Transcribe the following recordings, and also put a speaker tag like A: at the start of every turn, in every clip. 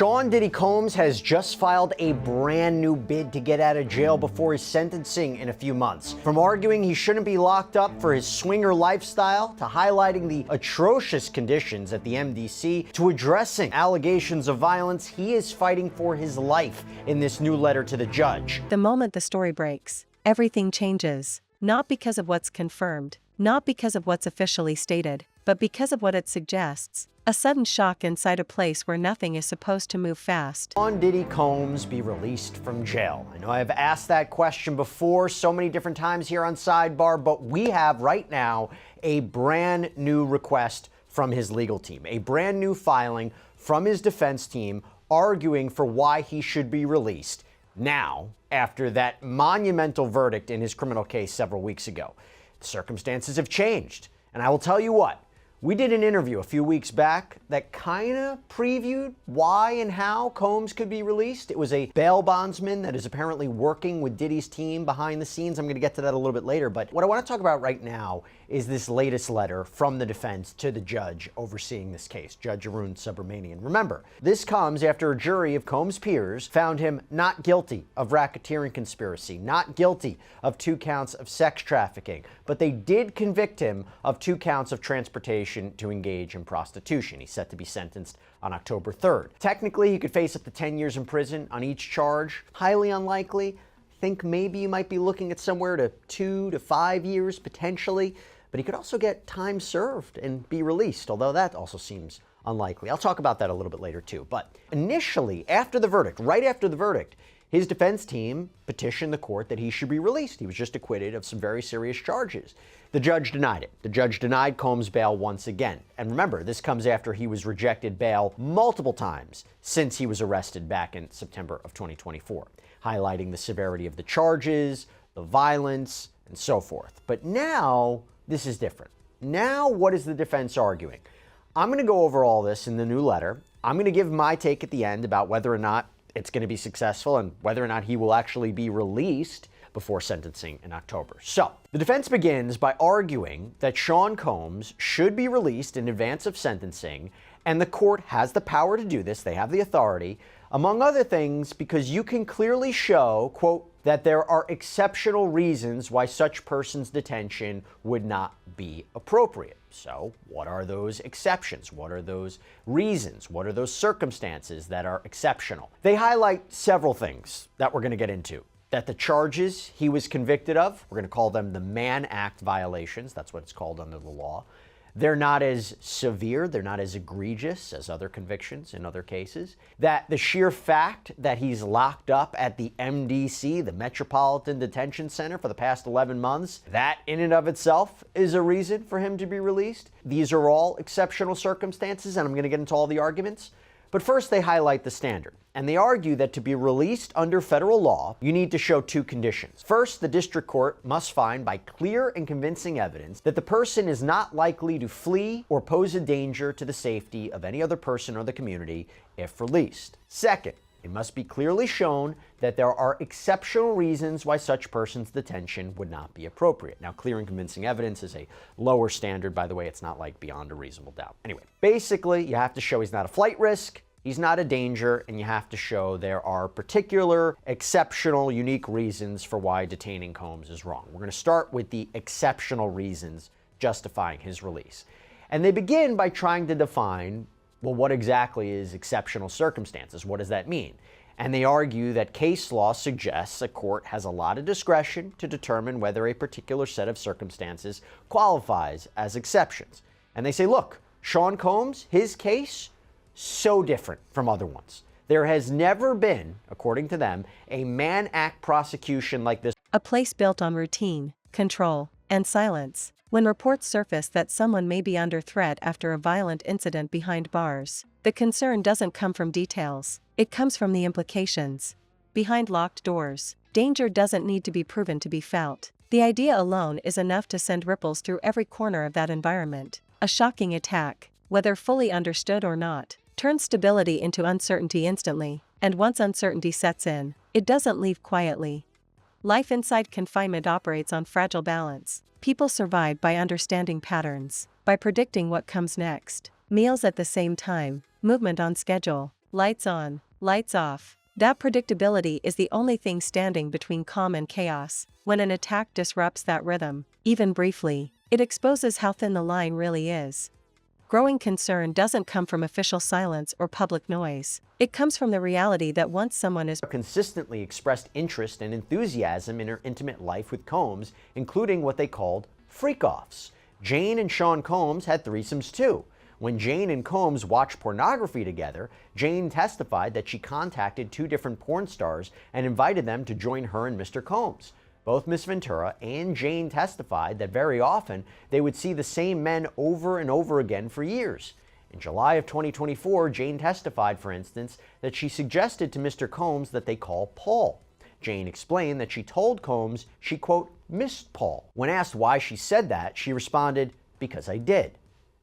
A: Sean Diddy Combs has just filed a brand new bid to get out of jail before his sentencing in a few months. From arguing he shouldn't be locked up for his swinger lifestyle, to highlighting the atrocious conditions at the MDC, to addressing allegations of violence, he is fighting for his life in this new letter to the judge.
B: The moment the story breaks, everything changes. Not because of what's confirmed, not because of what's officially stated, but because of what it suggests. A sudden shock inside a place where nothing is supposed to move fast.
A: Sean Diddy Combs be released from jail? I know I've asked that question before so many different times here on Sidebar, but we have right now a brand new request from his legal team, a brand new filing from his defense team arguing for why he should be released now after that monumental verdict in his criminal case several weeks ago. The circumstances have changed, and I will tell you what. We did an interview a few weeks back that kind of previewed why and how Combs could be released. It was a bail bondsman that is apparently working with Diddy's team behind the scenes. I'm going to get to that a little bit later, but what I want to talk about right now is this latest letter from the defense to the judge overseeing this case, Judge Arun Subramanian. Remember, this comes after a jury of Combs' peers found him not guilty of racketeering conspiracy, not guilty of 2 counts of sex trafficking, but they did convict him of 2 counts of transportation to engage in prostitution. He's set to be sentenced on October 3rd. Technically, he could face up to 10 years in prison on each charge. Highly unlikely. I think maybe you might be looking at somewhere to 2 to 5 years potentially, but he could also get time served and be released, although that also seems unlikely. I'll talk about that a little bit later too. But initially, after the verdict, right after the verdict, his defense team petitioned the court that he should be released. He was just acquitted of some very serious charges. The judge denied it. The judge denied Combs bail once again. And remember, this comes after he was rejected bail multiple times since he was arrested back in September of 2024, highlighting the severity of the charges, the violence, and so forth. But now, this is different. Now, what is the defense arguing? I'm going to go over all this in the new letter. I'm going to give my take at the end about whether or not it's going to be successful and whether or not he will actually be released before sentencing in October. So, the defense begins by arguing that Sean Combs should be released in advance of sentencing, and the court has the power to do this. They have the authority, among other things, because you can clearly show, quote, that there are exceptional reasons why such person's detention would not be appropriate. So, what are those exceptions? What are those reasons? What are those circumstances that are exceptional? They highlight several things that we're going to get into. That the charges he was convicted of, we're going to call them the Mann Act violations, that's what it's called under the law. They're not as severe, they're not as egregious as other convictions in other cases. That the sheer fact that he's locked up at the MDC, the Metropolitan Detention Center, for the past 11 months, that in and of itself is a reason for him to be released. These are all exceptional circumstances, and I'm going to get into all the arguments. But first, they highlight the standard, and they argue that to be released under federal law, you need to show 2 conditions. First, the district court must find by clear and convincing evidence that the person is not likely to flee or pose a danger to the safety of any other person or the community if released. Second, it must be clearly shown that there are exceptional reasons why such person's detention would not be appropriate. Now, clear and convincing evidence is a lower standard, by the way. It's not like beyond a reasonable doubt. Anyway, basically, you have to show he's not a flight risk, he's not a danger, and you have to show there are particular, exceptional, unique reasons for why detaining Combs is wrong. We're going to start with the exceptional reasons justifying his release. And they begin by trying to define, well, what exactly is exceptional circumstances? What does that mean? And they argue that case law suggests a court has a lot of discretion to determine whether a particular set of circumstances qualifies as exceptions. And they say, look, Sean Combs, his case, so different from other ones. There has never been, according to them, a Mann Act prosecution like this.
B: A place built on routine, control, and silence. When reports surface that someone may be under threat after a violent incident behind bars, the concern doesn't come from details. It comes from the implications. Behind locked doors, danger doesn't need to be proven to be felt. The idea alone is enough to send ripples through every corner of that environment. A shocking attack, whether fully understood or not, turns stability into uncertainty instantly, and once uncertainty sets in, it doesn't leave quietly. Life inside confinement operates on fragile balance. People survive by understanding patterns, by predicting what comes next. Meals at the same time, movement on schedule, lights on, lights off. That predictability is the only thing standing between calm and chaos. When an attack disrupts that rhythm, even briefly, it exposes how thin the line really is. Growing concern doesn't come from official silence or public noise. It comes from the reality that once someone is
A: consistently expressed interest and enthusiasm in her intimate life with Combs, including what they called freak-offs. Jane and Sean Combs had threesomes too. When Jane and Combs watched pornography together, Jane testified that she contacted two different porn stars and invited them to join her and Mr. Combs. Both Miss Ventura and Jane testified that very often they would see the same men over and over again for years. In July of 2024, Jane testified, for instance, that she suggested to Mr. Combs that they call Paul. Jane explained that she told Combs she, quote, missed Paul. When asked why she said that, she responded, because I did.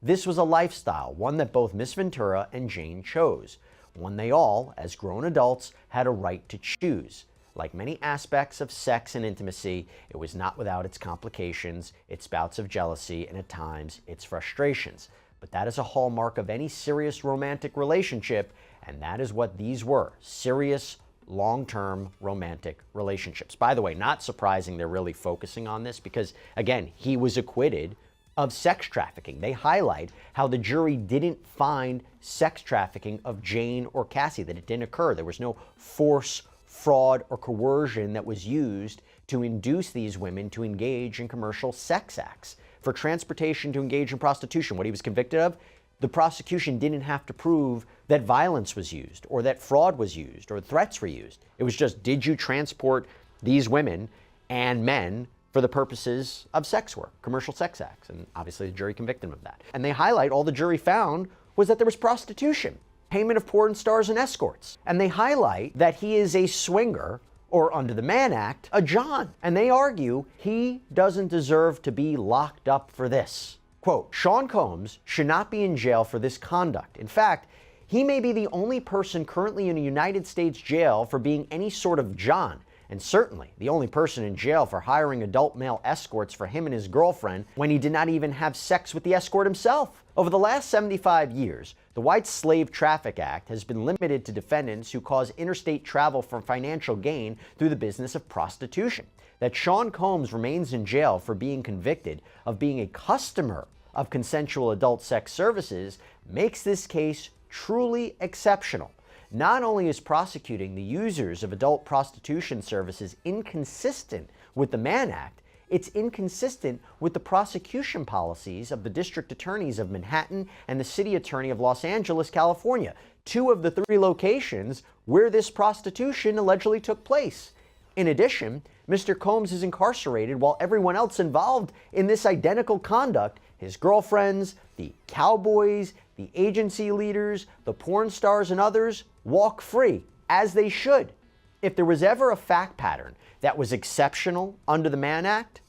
A: This was a lifestyle, one that both Miss Ventura and Jane chose, one they all, as grown adults, had a right to choose. Like many aspects of sex and intimacy, it was not without its complications, its bouts of jealousy, and at times, its frustrations. But that is a hallmark of any serious romantic relationship, and that is what these were, serious, long-term romantic relationships. By the way, not surprising they're really focusing on this because, again, he was acquitted of sex trafficking. They highlight how the jury didn't find sex trafficking of Jane or Cassie, that it didn't occur. There was no force, fraud, or coercion that was used to induce these women to engage in commercial sex acts. For transportation to engage in prostitution, what he was convicted of, the prosecution didn't have to prove that violence was used or that fraud was used or threats were used. It was just, did you transport these women and men for the purposes of sex work, commercial sex acts? And obviously the jury convicted him of that. And they highlight all the jury found was that there was prostitution, payment of porn stars and escorts. And they highlight that he is a swinger, or under the Mann Act, a John. And they argue he doesn't deserve to be locked up for this. Quote, Sean Combs should not be in jail for this conduct. In fact, he may be the only person currently in a United States jail for being any sort of John, and certainly the only person in jail for hiring adult male escorts for him and his girlfriend when he did not even have sex with the escort himself. Over the last 75 years, the White Slave Traffic Act has been limited to defendants who cause interstate travel for financial gain through the business of prostitution. That Sean Combs remains in jail for being convicted of being a customer of consensual adult sex services makes this case truly exceptional. Not only is prosecuting the users of adult prostitution services inconsistent with the Mann Act, it's inconsistent with the prosecution policies of the district attorneys of Manhattan and the city attorney of Los Angeles, California, two of the three locations where this prostitution allegedly took place. In addition, Mr. Combs is incarcerated while everyone else involved in this identical conduct, his girlfriends, the cowboys, the agency leaders, the porn stars, and others, walk free, as they should. If there was ever a fact pattern that was exceptional under the Mann Act,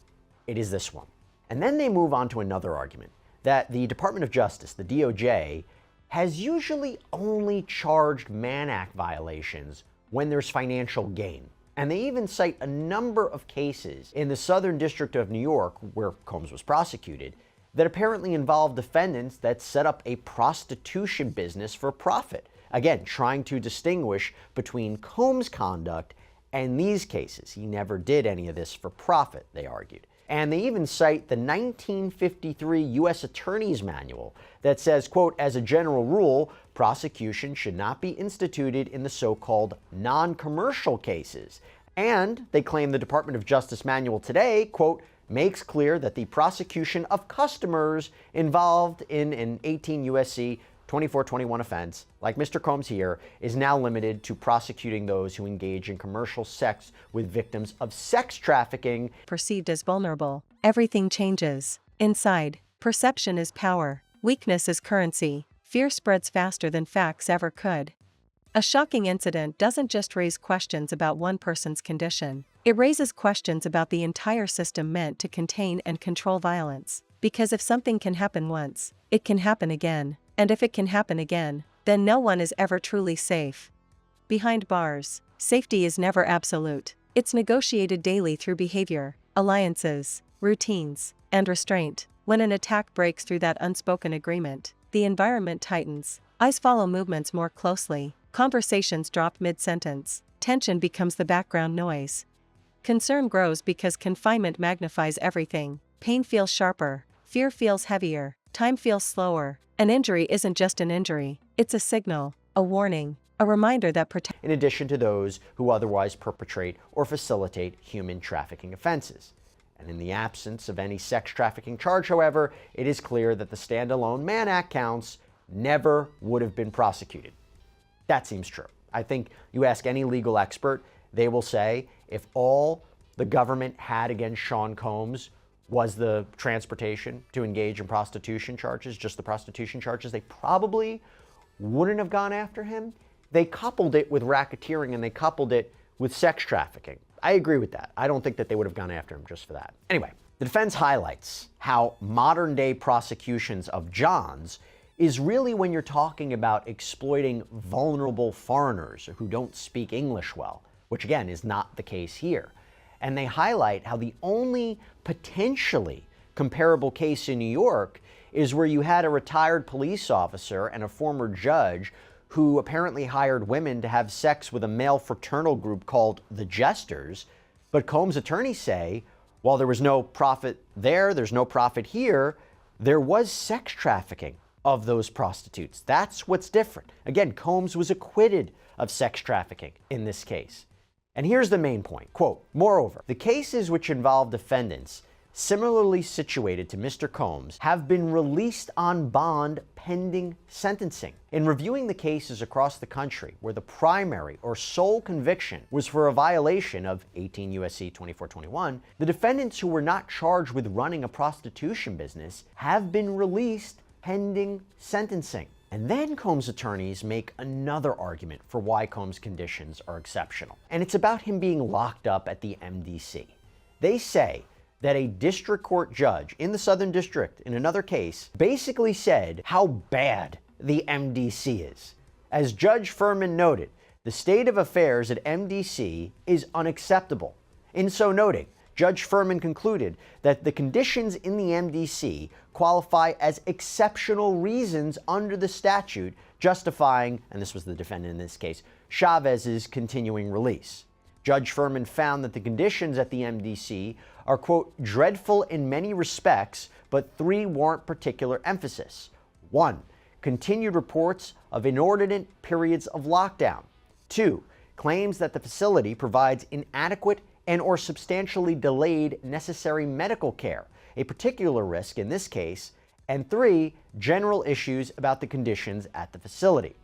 A: it is this one. And then they move on to another argument, that the Department of Justice, the DOJ, has usually only charged Mann Act violations when there's financial gain. And they even cite a number of cases in the Southern District of New York, where Combs was prosecuted, that apparently involved defendants that set up a prostitution business for profit. Again, trying to distinguish between Combs' conduct and these cases. He never did any of this for profit, they argued. And they even cite the 1953 U.S. Attorney's Manual that says, quote, as a general rule, prosecution should not be instituted in the so-called non-commercial cases. And they claim the Department of Justice manual today, quote, makes clear that the prosecution of customers involved in an 18 U.S.C. 2421 offense, like Mr. Combs here, is now limited to prosecuting those who engage in commercial sex with victims of sex trafficking.
B: Perceived as vulnerable, everything changes. Inside, perception is power, weakness is currency, fear spreads faster than facts ever could. A shocking incident doesn't just raise questions about one person's condition, it raises questions about the entire system meant to contain and control violence. Because if something can happen once, it can happen again. And if it can happen again, then no one is ever truly safe. Behind bars, safety is never absolute. It's negotiated daily through behavior, alliances, routines, and restraint. When an attack breaks through that unspoken agreement, the environment tightens, eyes follow movements more closely, Conversations drop mid-sentence. Tension becomes the background noise. Concern grows because confinement magnifies everything. Pain feels sharper. Fear feels heavier. Time feels slower. An injury isn't just an injury. It's a signal, a warning, a reminder that
A: in addition to those who otherwise perpetrate or facilitate human trafficking offenses. And in the absence of any sex trafficking charge, however, it is clear that the standalone Mann Act counts never would have been prosecuted. That seems true. I think you ask any legal expert, they will say if all the government had against Sean Combs was the transportation to engage in prostitution charges, just the prostitution charges, they probably wouldn't have gone after him. They coupled it with racketeering and they coupled it with sex trafficking. I agree with that. I don't think that they would have gone after him just for that. Anyway, the defense highlights how modern day prosecutions of Johns is really when you're talking about exploiting vulnerable foreigners who don't speak English well, which again is not the case here. And they highlight how the only potentially comparable case in New York is where you had a retired police officer and a former judge who apparently hired women to have sex with a male fraternal group called the Jesters. But Combs' attorneys say, while there was no profit there, there's no profit here, there was sex trafficking of those prostitutes. That's what's different. Again, Combs was acquitted of sex trafficking in this case. And here's the main point, quote, moreover, the cases which involve defendants similarly situated to Mr. Combs have been released on bond pending sentencing. In reviewing the cases across the country where the primary or sole conviction was for a violation of 18 U.S.C. 2421, the defendants who were not charged with running a prostitution business have been released pending sentencing. And then Combs' attorneys make another argument for why Combs' conditions are exceptional. And it's about him being locked up at the MDC. They say that a district court judge in the Southern District in another case basically said how bad the MDC is. As Judge Furman noted, the state of affairs at MDC is unacceptable. In so noting, Judge Furman concluded that the conditions in the MDC qualify as exceptional reasons under the statute justifying, and this was the defendant in this case, Chavez's continuing release. Judge Furman found that the conditions at the MDC are, quote, dreadful in many respects, but three warrant particular emphasis. 1. Continued reports of inordinate periods of lockdown. 2. Claims that the facility provides inadequate and or substantially delayed necessary medical care, a particular risk in this case. And 3. General issues about the conditions at the facility.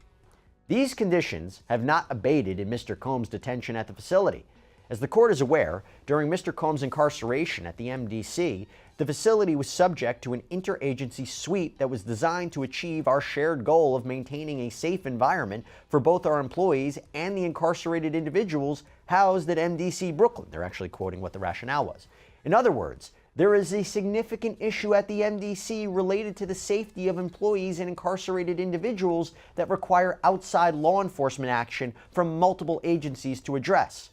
A: These conditions have not abated in Mr. Combs' detention at the facility. As the court is aware, during Mr. Combs' incarceration at the MDC, the facility was subject to an interagency sweep that was designed to achieve our shared goal of maintaining a safe environment for both our employees and the incarcerated individuals housed at MDC Brooklyn. They're actually quoting what the rationale was. In other words, there is a significant issue at the MDC related to the safety of employees and incarcerated individuals that require outside law enforcement action from multiple agencies to address.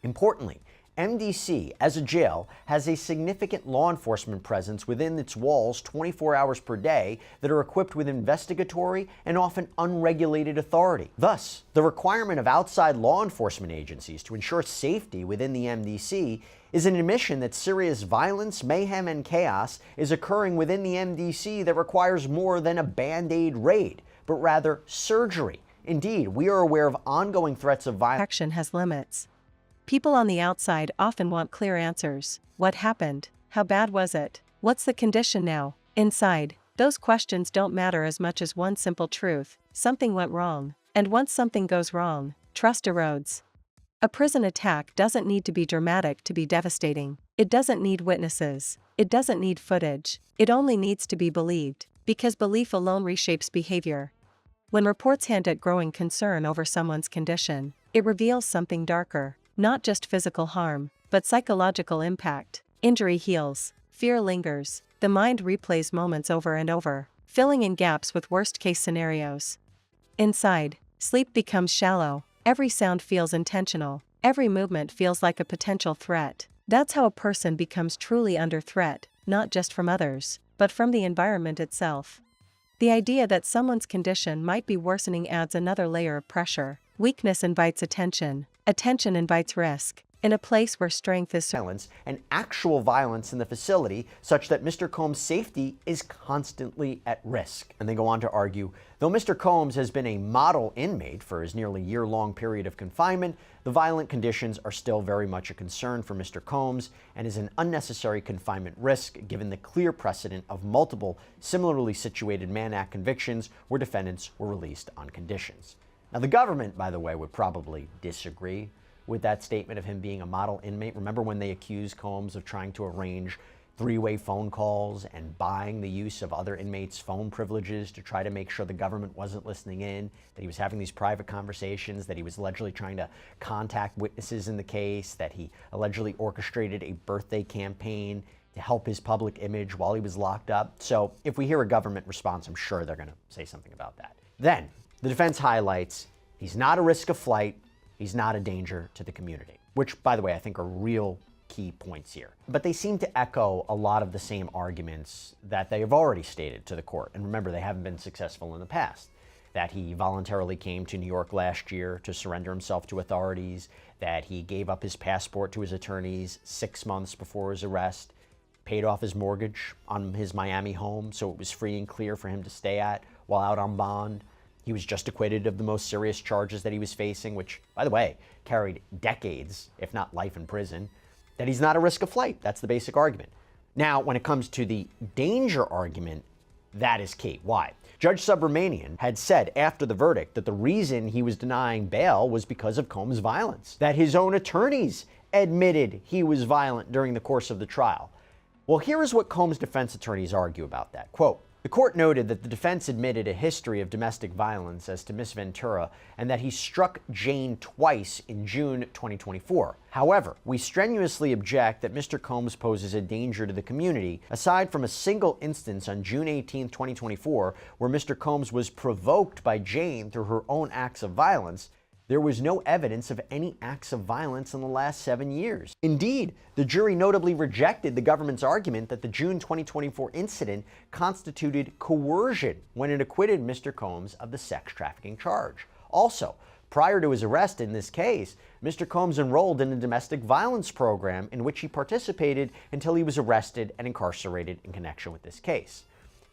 A: Importantly, MDC, as a jail, has a significant law enforcement presence within its walls 24 hours per day that are equipped with investigatory and often unregulated authority. Thus, the requirement of outside law enforcement agencies to ensure safety within the MDC is an admission that serious violence, mayhem, and chaos is occurring within the MDC that requires more than a Band-Aid raid, but rather surgery. Indeed, we are aware of ongoing threats of violence.
B: Action has limits. People on the outside often want clear answers. What happened? How bad was it? What's the condition now? Inside, those questions don't matter as much as one simple truth: something went wrong. And once something goes wrong, trust erodes. A prison attack doesn't need to be dramatic to be devastating. It doesn't need witnesses. It doesn't need footage. It only needs to be believed, because belief alone reshapes behavior. When reports hint at growing concern over someone's condition, it reveals something darker. Not just physical harm, but psychological impact. Injury heals, fear lingers, the mind replays moments over and over, filling in gaps with worst-case scenarios. Inside, sleep becomes shallow, every sound feels intentional, every movement feels like a potential threat. That's how a person becomes truly under threat, not just from others, but from the environment itself. The idea that someone's condition might be worsening adds another layer of pressure. Weakness invites attention. Attention invites risk. In a place where strength is
A: violence and actual violence in the facility, such that Mr. Combs' safety is constantly at risk. And they go on to argue, though Mr. Combs has been a model inmate for his nearly year-long period of confinement, the violent conditions are still very much a concern for Mr. Combs and is an unnecessary confinement risk given the clear precedent of multiple similarly situated Mann Act convictions where defendants were released on conditions. Now, the government, by the way, would probably disagree with that statement of him being a model inmate. Remember when they accused Combs of trying to arrange three-way phone calls and buying the use of other inmates' phone privileges to try to make sure the government wasn't listening in, that he was having these private conversations, that he was allegedly trying to contact witnesses in the case, that he allegedly orchestrated a birthday campaign to help his public image while he was locked up. So if we hear a government response, I'm sure they're going to say something about that. Then the defense highlights he's not a risk of flight, he's not a danger to the community, which, by the way, I think are real key points here. But they seem to echo a lot of the same arguments that they have already stated to the court. And remember, they haven't been successful in the past. That he voluntarily came to New York last year to surrender himself to authorities, that he gave up his passport to his attorneys 6 months before his arrest, paid off his mortgage on his Miami home so it was free and clear for him to stay at while out on bond. He was just acquitted of the most serious charges that he was facing, which, by the way, carried decades, if not life in prison. That he's not a risk of flight. That's the basic argument. Now, when it comes to the danger argument, that is key. Why? Judge Subramanian had said after the verdict that the reason he was denying bail was because of Combs' violence, that his own attorneys admitted he was violent during the course of the trial. Well, here is what Combs' defense attorneys argue about that. Quote, the court noted that the defense admitted a history of domestic violence as to Miss Ventura and that he struck Jane twice in June 2024. However, we strenuously object that Mr. Combs poses a danger to the community, aside from a single instance on June 18, 2024, where Mr. Combs was provoked by Jane through her own acts of violence. There was no evidence of any acts of violence in the last 7 years. Indeed, the jury notably rejected the government's argument that the June 2024 incident constituted coercion when it acquitted Mr. Combs of the sex trafficking charge. Also, prior to his arrest in this case, Mr. Combs enrolled in a domestic violence program in which he participated until he was arrested and incarcerated in connection with this case.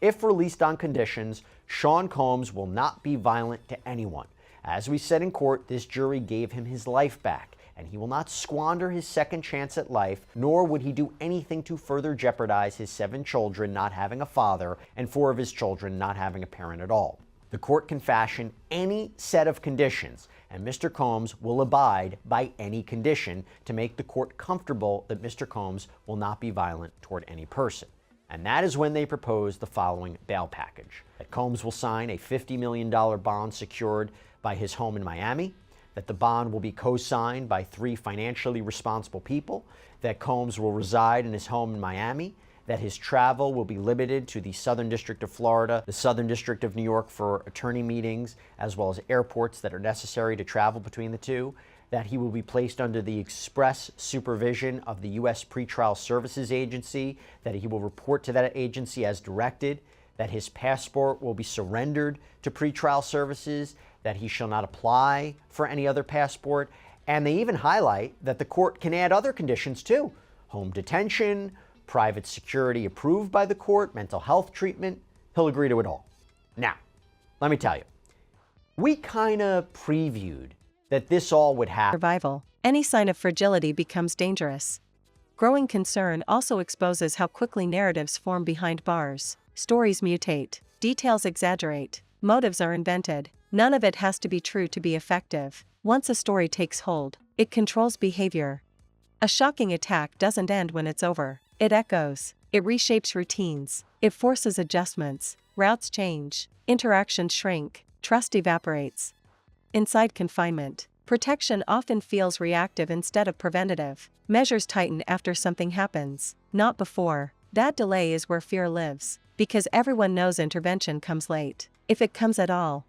A: If released on conditions, Sean Combs will not be violent to anyone. As we said in court, this jury gave him his life back, and he will not squander his second chance at life, nor would he do anything to further jeopardize his 7 children not having a father and 4 of his children not having a parent at all. The court can fashion any set of conditions, and Mr. Combs will abide by any condition to make the court comfortable that Mr. Combs will not be violent toward any person. And that is when they propose the following bail package. That Combs will sign a $50 million bond secured by his home in Miami, that the bond will be co-signed by 3 financially responsible people, that Combs will reside in his home in Miami, that his travel will be limited to the Southern District of Florida, the Southern District of New York for attorney meetings, as well as airports that are necessary to travel between the two, that he will be placed under the express supervision of the U.S. Pretrial Services Agency, that he will report to that agency as directed, that his passport will be surrendered to pretrial services, that he shall not apply for any other passport, and they even highlight that the court can add other conditions too. Home detention, private security approved by the court, mental health treatment. He'll agree to it all. Now, let me tell you, we kind of previewed that this all would happen.
B: Survival. Any sign of fragility becomes dangerous. Growing concern also exposes how quickly narratives form behind bars. Stories mutate, details exaggerate, motives are invented. None of it has to be true to be effective. Once a story takes hold, it controls behavior. A shocking attack doesn't end when it's over. It echoes. It reshapes routines. It forces adjustments. Routes change. Interactions shrink. Trust evaporates. Inside confinement, protection often feels reactive instead of preventative. Measures tighten after something happens, not before. That delay is where fear lives, because everyone knows intervention comes late, if it comes at all.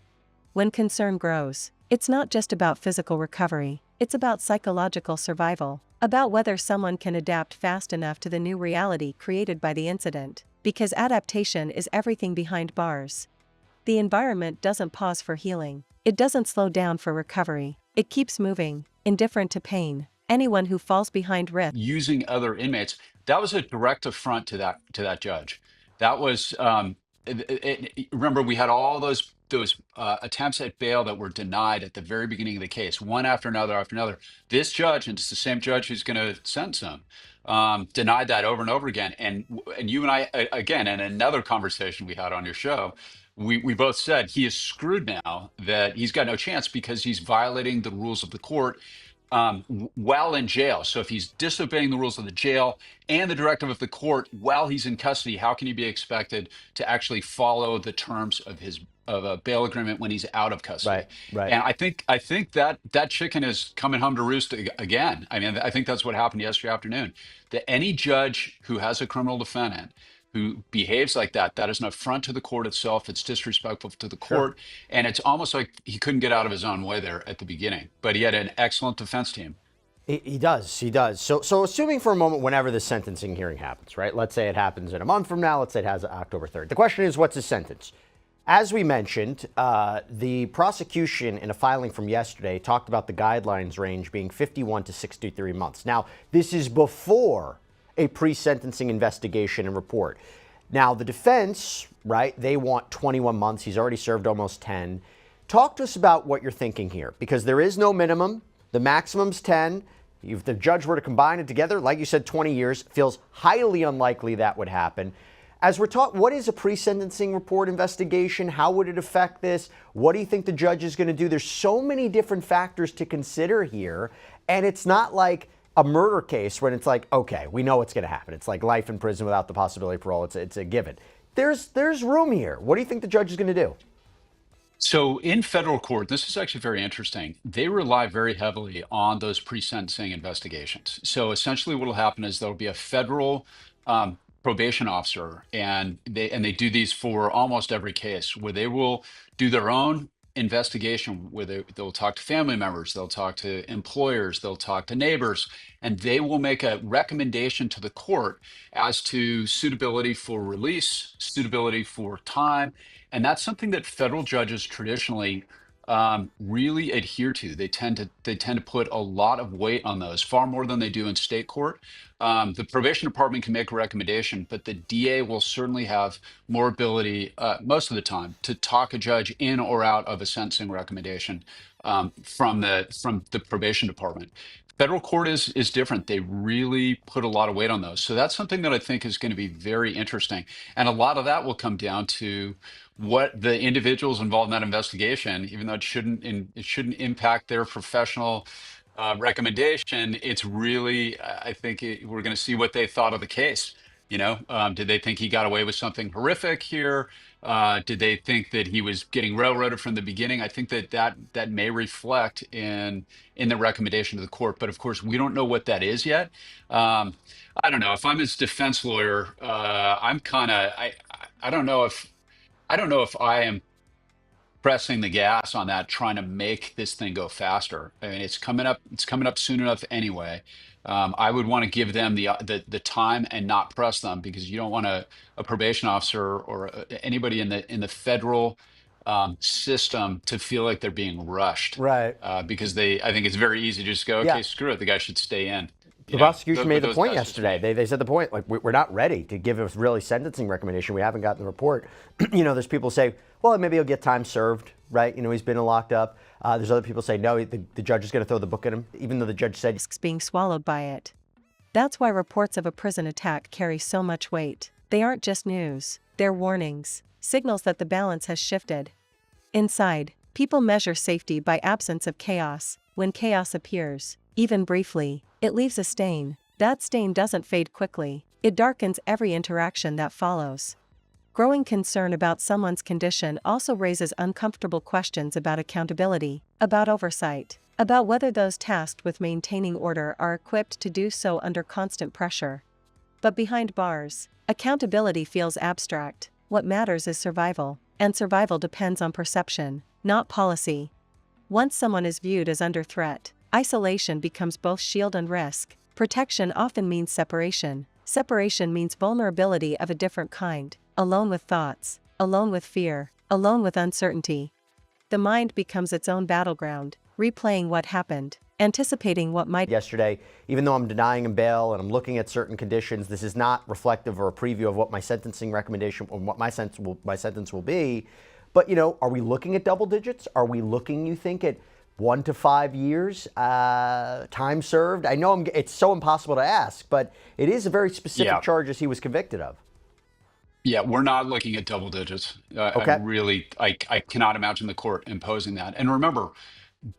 B: When concern grows, it's not just about physical recovery, it's about psychological survival, about whether someone can adapt fast enough to the new reality created by the incident, because adaptation is everything behind bars. The environment doesn't pause for healing. It doesn't slow down for recovery. It keeps moving, indifferent to pain. Anyone who falls behind risk.
C: Using other inmates, that was a direct affront to that judge. That was remember, we had all those attempts at bail that were denied at the very beginning of the case, one after another after another. This judge, and it's the same judge who's going to sentence him, denied that over and over again. And you and I, again, in another conversation we had on your show, we both said he is screwed now, that he's got no chance because he's violating the rules of the court while in jail. So if he's disobeying the rules of the jail and the directive of the court while he's in custody, how can he be expected to actually follow the terms of a bail agreement when he's out of custody?
A: Right, right.
C: And I think that chicken is coming home to roost again. I mean, I think that's what happened yesterday afternoon. That any judge who has a criminal defendant who behaves like that, that is an affront to the court itself. It's disrespectful to the court. And it's almost like he couldn't get out of his own way there at the beginning. But he had an excellent defense team.
A: He does. He does. So assuming for a moment, whenever the sentencing hearing happens, right? Let's say it happens in a month from now. Let's say it has October 3rd. The question is, what's his sentence? As we mentioned, the prosecution in a filing from yesterday talked about the guidelines range being 51 to 63 months. Now, this is before a pre-sentencing investigation and report. Now, the defense, right, they want 21 months. He's already served almost 10. Talk to us about what you're thinking here, because there is no minimum. The maximum's 10. If the judge were to combine it together, like you said, 20 years, feels highly unlikely that would happen. As we're talking, what is a pre-sentencing report investigation? How would it affect this? What do you think the judge is going to do? There's so many different factors to consider here, and it's not like a murder case when it's like, okay, we know what's going to happen. It's like life in prison without the possibility of parole. It's a given. There's room here. What do you think the judge is going to do?
C: So in federal court, this is actually very interesting. They rely very heavily on those pre-sentencing investigations. So essentially what will happen is there'll be a federal probation officer, and they do these for almost every case, where they will do their own investigation, where they'll talk to family members, they'll talk to employers, they'll talk to neighbors, and they will make a recommendation to the court as to suitability for release, suitability for time. And that's something that federal judges traditionally really adhere to. They tend to put a lot of weight on those, far more than they do in state court. The probation department can make a recommendation, but the DA will certainly have more ability, most of the time, to talk a judge in or out of a sentencing recommendation from the probation department. Federal court is different. They really put a lot of weight on those. So that's something that I think is going to be very interesting. And a lot of that will come down to what the individuals involved in that investigation, even though it shouldn't impact their professional recommendation. It's really, I think we're going to see what they thought of the case. You know, did they think he got away with something horrific here? Did they think that he was getting railroaded from the beginning? I think that may reflect in the recommendation to the court. But of course, we don't know what that is yet. I don't know. If I'm his defense lawyer, I'm kind of I don't know if I am pressing the gas on that, trying to make this thing go faster. I mean, it's coming up soon enough anyway. I would want to give them the time and not press them, because you don't want a probation officer or anybody in the federal system to feel like they're being rushed.
A: Right.
C: Because I think it's very easy to just go, okay,
A: Yeah.
C: screw it, the guy should stay in.
A: The prosecution made the point yesterday. They said the point, like, we're not ready to give a really sentencing recommendation. We haven't gotten the report. There's people say, well, maybe he'll get time served, right? He's been locked up. There's other people say, no, the judge is going to throw the book at him, even though the judge said
B: Risks being swallowed by it. That's why reports of a prison attack carry so much weight. They aren't just news. They're warnings, signals that the balance has shifted. Inside, people measure safety by absence of chaos. When chaos appears, even briefly, it leaves a stain. That stain doesn't fade quickly. It darkens every interaction that follows. Growing concern about someone's condition also raises uncomfortable questions about accountability, about oversight, about whether those tasked with maintaining order are equipped to do so under constant pressure. But behind bars, accountability feels abstract. What matters is survival, and survival depends on perception, not policy. Once someone is viewed as under threat, isolation becomes both shield and risk. Protection often means separation. Separation means vulnerability of a different kind. Alone with thoughts, alone with fear, alone with uncertainty. The mind becomes its own battleground, replaying what happened, anticipating what might.
A: Yesterday, even though I'm denying him bail and I'm looking at certain conditions, this is not reflective or a preview of what my sentencing recommendation or what my sentence will be. But, you know, are we looking at double digits? Are we looking, you think, at 1 to 5 years, time served? I know it's so impossible to ask, but it is a very specific charges he was convicted of.
C: Yeah, we're not looking at double digits.
A: Okay.
C: I cannot imagine the court imposing that. And remember,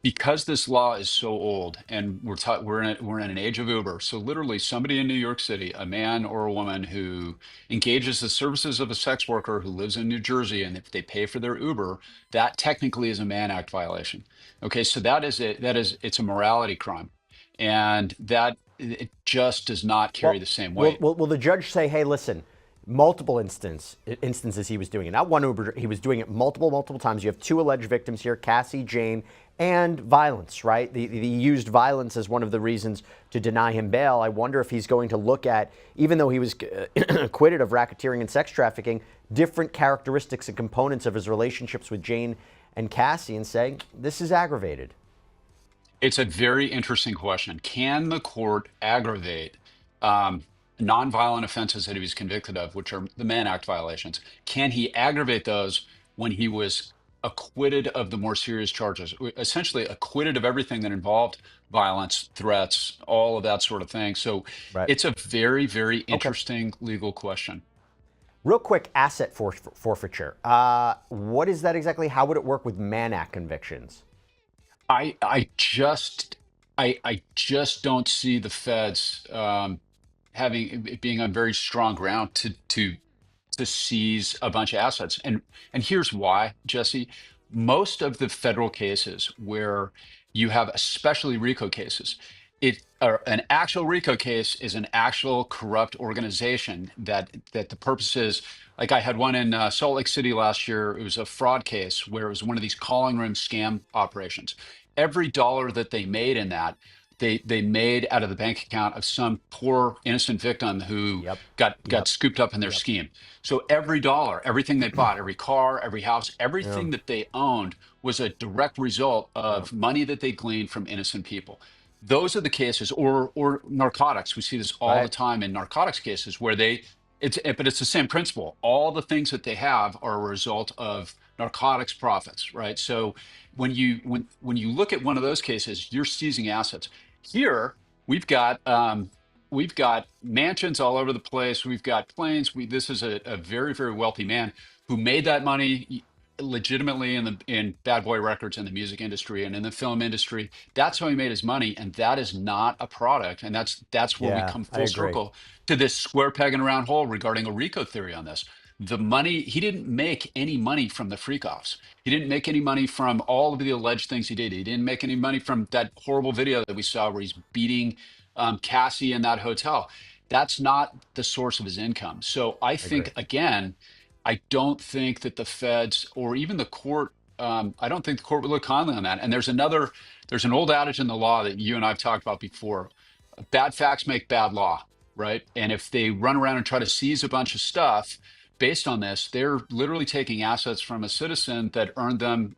C: because this law is so old, and we're in an age of Uber. So literally, somebody in New York City, a man or a woman who engages the services of a sex worker who lives in New Jersey, and if they pay for their Uber, that technically is a Mann Act violation. Okay, so it's a morality crime, and that it just does not carry the same weight.
A: Will the judge say, hey, listen, multiple instances he was doing it, not one Uber, he was doing it multiple times. You have 2 alleged victims here, Cassie, Jane, and violence, right? He used violence as one of the reasons to deny him bail. I wonder if he's going to look at, even though he was acquitted of racketeering and sex trafficking, different characteristics and components of his relationships with Jane and Cassie and say, this is aggravated.
C: It's a very interesting question. Can the court aggravate nonviolent offenses that he was convicted of, which are the Mann Act violations? Can he aggravate those when he was acquitted of the more serious charges, essentially acquitted of everything that involved violence, threats, all of that sort of thing? So It's a very, very interesting legal question.
A: Real quick, asset forfeiture. What is that exactly? How would it work with Mann Act convictions?
C: I just don't see the feds being on very strong ground to seize a bunch of assets. And here's why, Jesse. Most of the federal cases where you have, especially RICO cases, an actual RICO case is an actual corrupt organization that the purpose is, like I had one in Salt Lake City last year. It was a fraud case where it was one of these calling room scam operations. Every dollar that they made in that, they made out of the bank account of some poor innocent victim who got scooped up in their scheme. So every dollar, everything they bought, every car, every house, everything that they owned was a direct result of money that they gleaned from innocent people. Those are the cases, or narcotics. We see this all the time in narcotics cases where but it's the same principle. All the things that they have are a result of narcotics profits, right? So when you look at one of those cases, you're seizing assets. Here we've got mansions all over the place. We've got planes. This is a very, very wealthy man who made that money legitimately in Bad Boy Records, in the music industry and in the film industry. That's how he made his money, and that is not a product. And that's where we come full circle to this square peg and a round hole regarding a RICO theory on this. The money, he didn't make any money from the freak-offs. He didn't make any money from all of the alleged things he did. He didn't make any money from that horrible video that we saw where he's beating Cassie in that hotel. That's not the source of his income. So I think, again, I don't think that the feds or even the court, I don't think the court would look kindly on that. And there's an old adage in the law that you and I've talked about before. Bad facts make bad law, right? And if they run around and try to seize a bunch of stuff based on this, they're literally taking assets from a citizen that earned them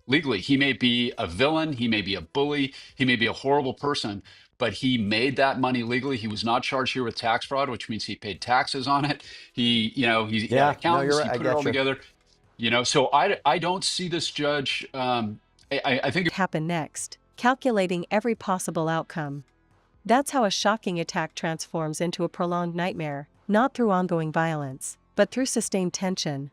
C: legally. He may be a villain, he may be a bully, he may be a horrible person, but he made that money legally. He was not charged here with tax fraud, which means he paid taxes on it. He had accountants, he put it all together. So I don't see this judge. I think
B: it happen next, calculating every possible outcome. That's how a shocking attack transforms into a prolonged nightmare, not through ongoing violence, but through sustained tension.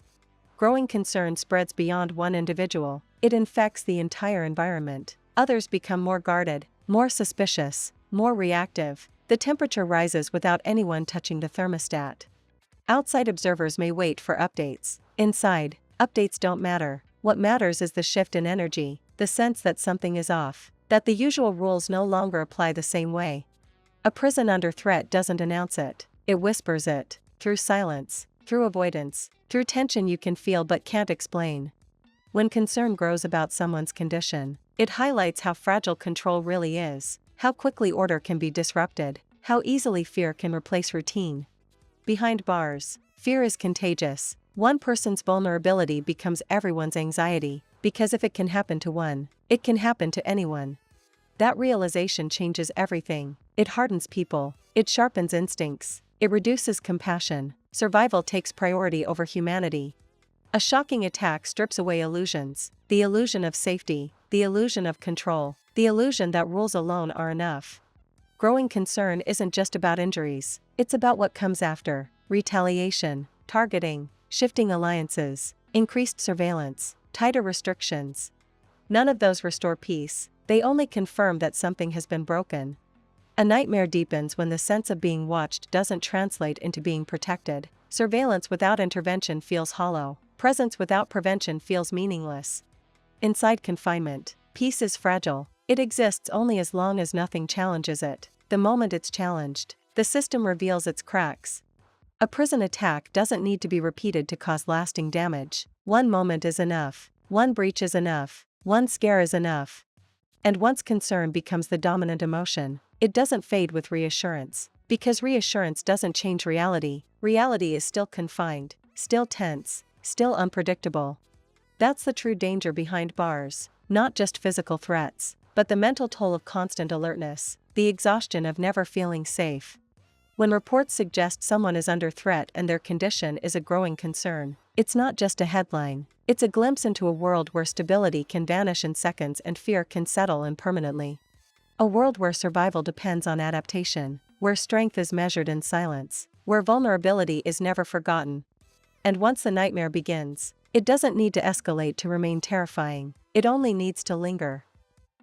B: Growing concern spreads beyond one individual. It infects the entire environment. Others become more guarded, more suspicious, more reactive. The temperature rises without anyone touching the thermostat. Outside observers may wait for updates. Inside, updates don't matter. What matters is the shift in energy, the sense that something is off, that the usual rules no longer apply the same way. A prison under threat doesn't announce it, it whispers it, through silence, through avoidance, through tension you can feel but can't explain. When concern grows about someone's condition, it highlights how fragile control really is, how quickly order can be disrupted, how easily fear can replace routine. Behind bars, fear is contagious. One person's vulnerability becomes everyone's anxiety, because if it can happen to one, it can happen to anyone. That realization changes everything. It hardens people, it sharpens instincts, it reduces compassion. Survival takes priority over humanity. A shocking attack strips away illusions, the illusion of safety, the illusion of control, the illusion that rules alone are enough. Growing concern isn't just about injuries, it's about what comes after: retaliation, targeting, shifting alliances, increased surveillance, tighter restrictions. None of those restore peace, they only confirm that something has been broken. A nightmare deepens when the sense of being watched doesn't translate into being protected. Surveillance without intervention feels hollow, presence without prevention feels meaningless. Inside confinement, peace is fragile, it exists only as long as nothing challenges it. The moment it's challenged, the system reveals its cracks. A prison attack doesn't need to be repeated to cause lasting damage. One moment is enough, one breach is enough, one scare is enough. And once concern becomes the dominant emotion, it doesn't fade with reassurance. Because reassurance doesn't change reality, reality is still confined, still tense, still unpredictable. That's the true danger behind bars, not just physical threats, but the mental toll of constant alertness, the exhaustion of never feeling safe. When reports suggest someone is under threat and their condition is a growing concern, it's not just a headline, it's a glimpse into a world where stability can vanish in seconds and fear can settle in permanently. A world where survival depends on adaptation, where strength is measured in silence, where vulnerability is never forgotten. And once the nightmare begins, it doesn't need to escalate to remain terrifying, it only needs to linger.